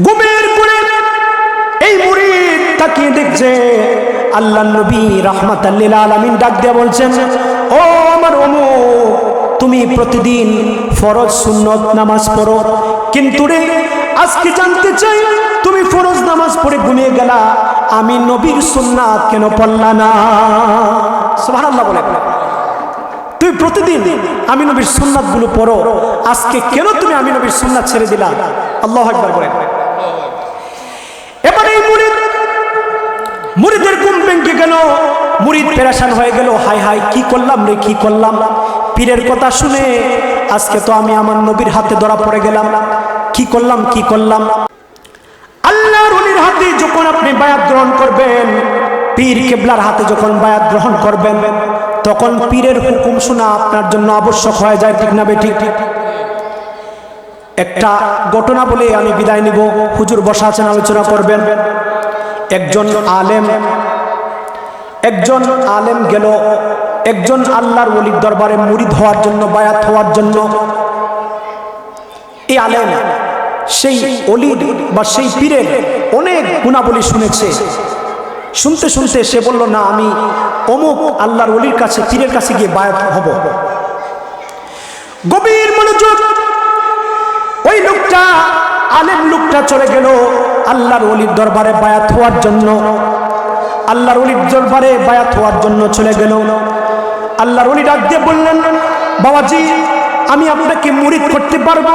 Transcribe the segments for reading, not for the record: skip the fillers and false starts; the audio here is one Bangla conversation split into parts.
ঘুমের পরে এই মুরিদ তাকিয়ে দেখছে আল্লাহর নবী রাহমাতাল লিল আলামিন ডাক দিয়ে বলছেন, ও আমার অমুক, তুমি প্রতিদিন ফরজ সুন্নত নামাজ পড়ো, কিন্তু রে আজকে জানতে চাই তুমি ফরজ নামাজ পড়ে ঘুমিয়ে গেলা, আমি নবীর সুন্নাত কেন পড়লা না? সুবহানাল্লাহ বলে, তুমি প্রতিদিন আমি নবীর সুন্নাত গুলো পড়ো, আজকে কেন তুমি আমি নবীর সুন্নাত ছেড়ে দিলা? আল্লাহু আকবার বলে। এবারে এই মুরিদের ঘুম ভেঙে গেল, মুরিদ পেরেশান হয়ে গেল, হাই হাই কি করলাম রে, কি করলাম? পীরের কথা শুনে আজকে তো আমি আমার নবীর হাতে ধরা পড়ে গেলাম, কি করলাম কি করলাম? আল্লাহর ওলির হাতে যখন আপনি বায়াত গ্রহণ করবেন, পীর কেবলার হাতে যখন বায়াত গ্রহণ করবেন, তখন পীরের হুকুম শোনা আপনার জন্য আবশ্যক হয়ে যায়, ঠিক না বেঠিক? একটা ঘটনা বলে আমি বিদায় নিব, হুজুর বসা আছেন, আলোচনা করবেন। একজন আলেম গেল একজন আল্লাহর ওলির দরবারে মুরিদ হওয়ার জন্য, বায়াত হওয়ার জন্য। এই আলেম সেই ওলির বা সেই পীরের অনেক গুণাবলী শুনেছে, শুনতে শুনতে সে বলল, না আমি অমুক আল্লাহর ওলির কাছে, পীরের কাছে গিয়ে বায়াত হব। গভীর মনোযোগ, ওই লোকটা, আলেম লোকটা চলে গেল আল্লাহর ওলির দরবারে বায়াত হওয়ার জন্য। আল্লাহর ওলির দরবারে বায়াত হওয়ার জন্য চলে গেল। আল্লাহর ওলি ডাক দিয়ে বললেন, বাবাজি আমি আপনাকে মুরিদ করতে পারবো,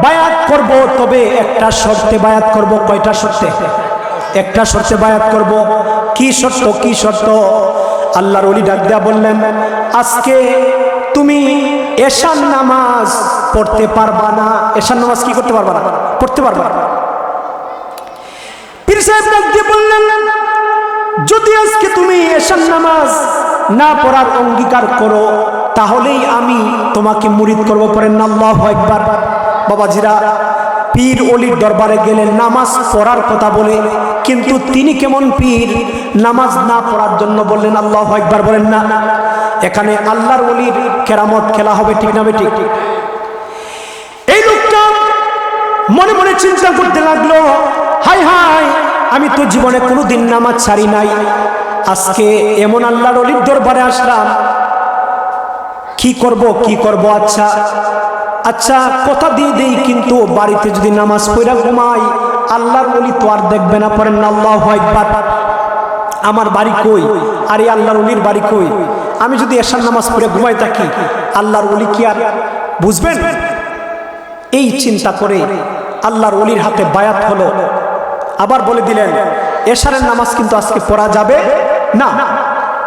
বায়াত করব, তবে একটা শর্তে বায়াত করব। কয়টা শর্তে? একটা শর্তে বায়াত করব। কি শর্ত? কি শর্ত? আল্লাহর ওলি ডাক দিয়া বললেন, আজকে তুমি এশার নামাজ পড়তে পারবা না। এশার নামাজ কি করতে পারবা না? পড়তে পারবা না। পীর সাহেব ডাক দিয়ে বললেন, যদি আজকে তুমি এশার নামাজ না পড়ার অঙ্গীকার করো, তাহলেই আমি তোমাকে মুরিদ করব। পড়েন না আল্লাহু আকবার। বাবাজিরা, পীর ওলির দরবারে গেলেন নামাজ পড়ার কথা বলে, কিন্তু তিনি কেমন পীর, নামাজ না পড়ার জন্য বললেন আল্লাহু আকবার। বলেন না, এখানে আল্লাহর ওলির কেরামত খেলা হবে, ঠিক না বেঠিক? এই লোকটা মনে মনে চিন্তা করতে লাগলো, হাই হাই, আমি তো জীবনে কোনোদিন নামাজ ছাড়ি নাই, আজকে এমন আল্লাহর ওলির দরবারে আসলাম, কি করব কি করব? আচ্ছা কথা দিয়ে দেই, কিন্তু বাড়িতে যদি নামাজ পড়া ঘুমাই, আল্লাহর ওলি তো আর দেখবে না। পড়েন না আল্লাহু আকবার। আমার বাড়ি কই, আর এই আল্লাহর ওলির বাড়ি কই? আমি যদি এশার নামাজ পড়ে ঘুমাই থাকি, আল্লাহর ওলি কি আর বুঝবেন? এই চিন্তা করে আল্লাহর ওলির হাতে বায়াত হলো। আবার বলে দিলেন, এশারের নামাজ কিন্তু আজকে পড়া যাবে না।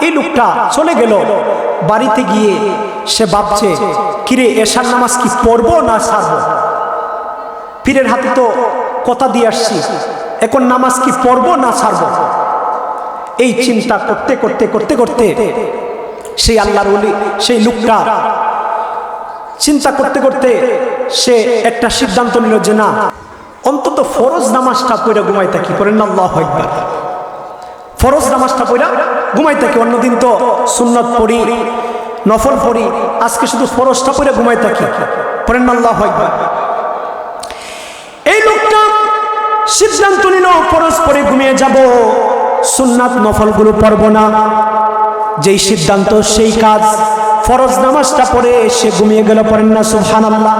এই লোকটা চলে গেল। বাড়িতে গিয়ে সে ভাবছে, কিরে এশার নামাজ কি পড়বো না ছাড়বো? পীরের হাতে তো কথা দিয়ে আসছি, এখন নামাজ কি পড়বো না ছাড়বো? এই চিন্তা করতে করতে করতে করতে সেই আল্লাহর ওলি, সেই লোকটা চিন্তা করতে করতে সে একটা সিদ্ধান্ত নিল যে না, অন্তত ফরজ নামাজটা পড়া ঘুমাই থাকি। করেন না আল্লাহু আকবার। ফরজ নামাজটা পড়া ঘুমাই থাকি, অন্যদিন তো সুন্নত পড়ি, নফল পড়ি, আজকে শুধু ফরজটা পড়া ঘুমাই থাকি। করেন না আল্লাহু আকবার। এই লোকটা সিদ্ধান্ত নিল, ফরজ পড়ে ঘুমিয়ে যাব, সুন্নাত নফলগুলো পড়ব না। যেই সিদ্ধান্ত সেই কাজ, ফরজ নামাজটা পড়ে সে ঘুমিয়ে গেল। পড়েন না সুবহানাল্লাহ।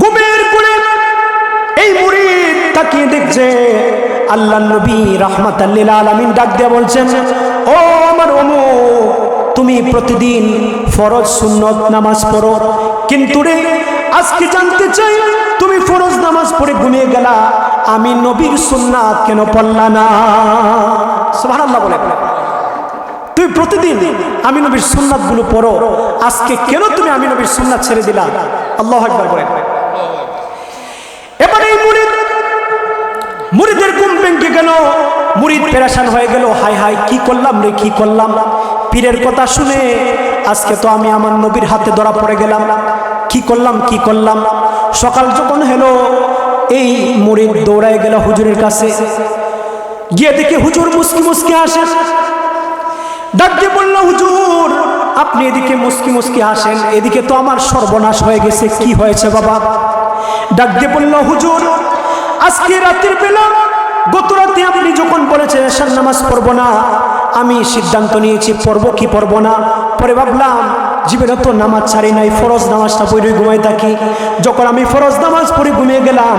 ঘুমের পরে এই মুরিদ তাকিয়ে দেখছে আল্লাহর নবী রাহমাতাল লিল আলামিন ডাক দিয়ে বলছেন, ও আমার অমুক, তুমি প্রতিদিন ফরজ সুন্নত নামাজ পড়ো, কিন্তু রে আজকে জানতে চাই তুমি ফরজ নামাজ পড়ে ঘুমিয়ে গেলা, আমি নবীর সুন্নাত কেন পড়লা না? সুবহানাল্লাহ বলে, তুমি প্রতিদিন আমি নবীর সুন্নাত গুলো পড়ো, আজকে কেন তুমি আমি নবীর সুন্নাত ছেড়ে দিলা? আল্লাহু আকবার বলে। এবারে এই মুরিদের ঘুম ভেঙে গেল, মুরিদ পেরেশান হয়ে গেল, হাই হাই কি করলাম রে, কি করলাম? পীরের কথা শুনে আজকে তো আমি আমার নবীর হাতে ধরা পড়ে গেলাম, কি করলাম কি করলাম? সকাল যখন হলো, এই মুরিদ দৌড়ায় গেল হুজুরের কাছে, গিয়ে দেখে হুজুর মুস্কি মুস্কি হাসেন। ডাক দিয়ে বলল, হুজুর আপনি এদিকে মুস্কি মুস্কি হাসেন, এদিকে তো আমার সর্বনাশ হয়ে গেছে, কি হয়েছে বাবা? ডাক দিয়ে বলল, হুজুর আজকে রাতের বেলা গত রাতে আপনি যখন বলেছেন এশার নামাজ পড়বো না, আমি সিদ্ধান্ত নিয়েছি পড়বো কি পড়বো না। পরে ভাবলাম জীবনে তো নামাজ ছাড়ি নাই, ফরজ নামাজটা পড়ে ঘুমাই থাকি। যখন আমি ফরজ নামাজ পড়ে ঘুমিয়ে গেলাম,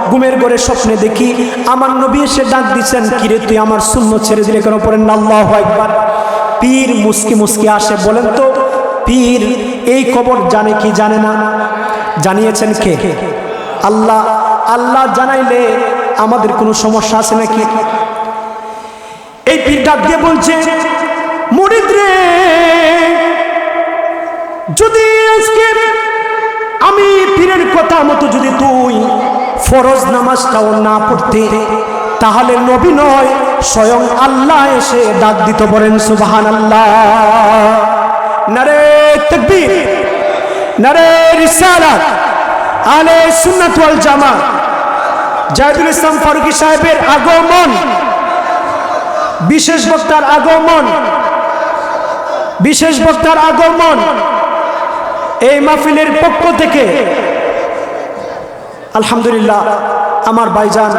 ঘুমের ঘরে স্বপ্নে দেখি আমার নবী এসে ডাক দিচ্ছেন, কিরে তুই আমার সুন্নত ছেড়ে দিলে কেন? পড়েন আল্লাহু আকবার। পীর মুস্কি মুস্কি আসে, বলেন তো পীর এই খবর জানে কি জানে না? জানিয়েছেন কে? আল্লাহ। আল্লাহ জানাইলে আমাদের কোনো সমস্যা আছে নাকি? এই পীর ডাক দিয়ে বলছে, মুরিদ রে, যদি আজকে আমি পীরের কথা মতো যদি তুই ফরজ নামাজটাও না পড়তে, তাহলে নবী নয় স্বয়ং আল্লাহ এসে ডাক দিত। বলেন সুবহানাল্লাহ। নারে তাকবীর, নারে রিসালাত, আহলে সুন্নাত ওয়াল জামাত, জাহিদুল ইসলাম ফারুকী সাহেবের আগমন, বিশেষ বক্তার আগমন, বিশেষ বক্তার আগমন এই মাহফিলের পক্ষ থেকে আলহামদুলিল্লাহ। আমার ভাইজান,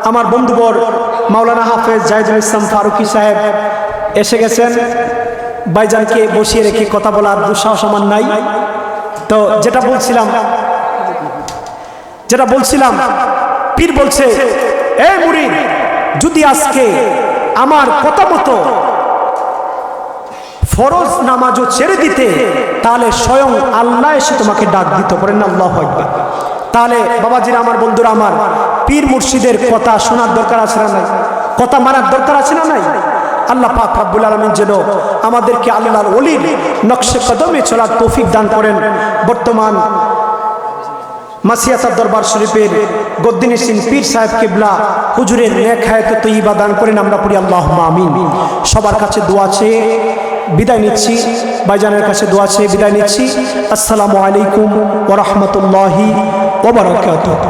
আমার বন্ধুবর মাওলানা হাফেজ জাহিদুল ইসলাম ফারুকী সাহেব এসে গেছেন। ভাইজানকে বসিয়ে রেখে কথা বলার দুঃসাহস আমার নাই। তো যেটা বলছিলাম পীর বলছে, এ মুরিদ, যদি আজকে আমার কথা মতো ফরজ নামাজও ছেড়ে দিতে, তাহলে স্বয়ং আল্লাহ এসে তোমাকে ডাক দিত। বলেন আল্লাহু আকবার। তাহলে বাবাজিরা, আমার বন্ধুরা, আমার পীর মুর্শিদের কথা শোনার দরকার আছে না নাই? কথা মানার দরকার আছে না নাই? আল্লাহ পাক রব্বুল আলামিন যেন আমাদেরকে আল্লাহর ওলির নকশে কদমে চলার তৌফিক দান করেন। বর্তমান মাসিয়াতার দরবার শরীফের গদ্দিনী সিং পীর সাহেব কিবলা হুজুরের নেক হায়াতে তৈয়বা দান করেন। আমরা পড়ি আল্লাহুম্মা আমিন। সবার কাছে দোয়া চেয়ে বিদায় নিচ্ছি, ভাইজানের কাছে দোয়া চেয়ে বিদায় নিচ্ছি। আসসালামু আলাইকুম ওয়া রাহমাতুল্লাহি ওয়া বারাকাতুহু।